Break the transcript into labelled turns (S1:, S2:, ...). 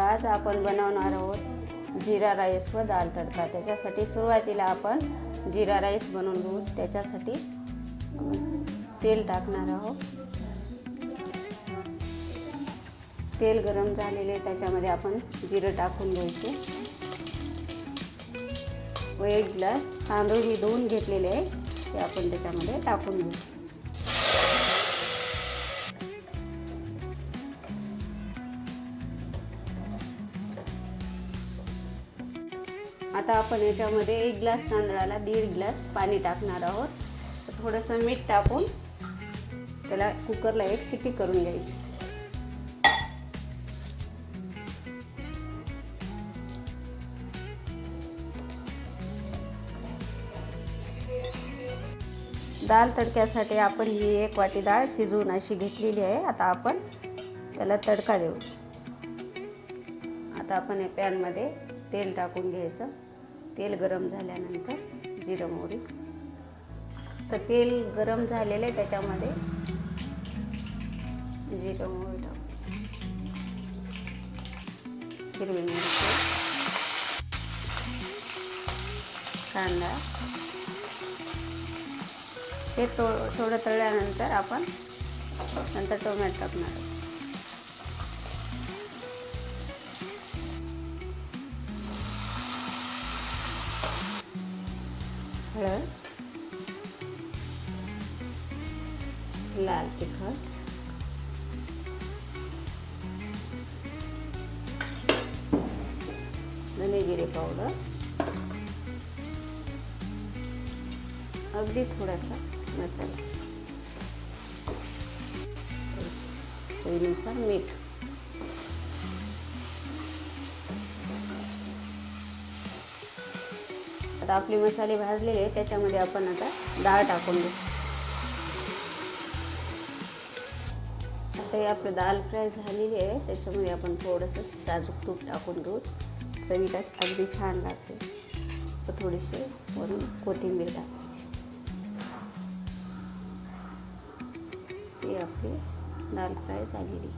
S1: आज आपण बनवणार आहोत जीरा राईस व दाल तडका। त्याच्यासाठी सुरुवातीला आपण जीरा राईस बनवून घेऊ। त्याच्यासाठी तेल टाकणार आहोत। तेल गरम झालेले त्याच्यामध्ये आपण जिरं टाकून घ्यायचे व 1 ग्लास तांदूळ ही धुवून घेतलेले आहे ते आपण त्याच्यामध्ये टाकून घेऊ। आता आपण याच्यामध्ये 1 ग्लास तांदळाला 1.5 ग्लास पाणी टाकणार आहोत। थोडंसं मीठ टाकून त्याला कुकरला 1 शिट्टी करून घ्यायची। दाल तडक्यासाठी आपण ही 1 वाटी डाळ शिजवून अशी घेतलेली आहे। आता आपण त्याला तडका देऊ। आता आपण या पॅन मध्ये तेल टाकून घ्यायचं। तेल गरम झाल्यानंतर जिरं मोहरी, तर तेल गरम झालेलं आहे त्याच्यामध्ये जिरं मोहरी टाकू, हिरवी मिरची, कांदा, हे थोडं तळल्यानंतर आपण नंतर टोमॅटो टाकणार आहोत। हळद, लाल तिखट, धने जिरे पावडर, अगदी थोडासा मसाला, चवीनुसार मीठ। आता आपले मसाले भाजलेले आहेत त्याच्यामध्ये आपण आता डाळ टाकून देऊ। आता हे आपली डाळ फ्राय झालेली आहे त्याच्यामध्ये आपण थोडंसं साजूक तूप टाकून घेऊ। चवीला अगदी छान लागते। तर थोडीशी वरून कोथिंबीर टाकायची। ही आपली डाळ फ्राय झालेली।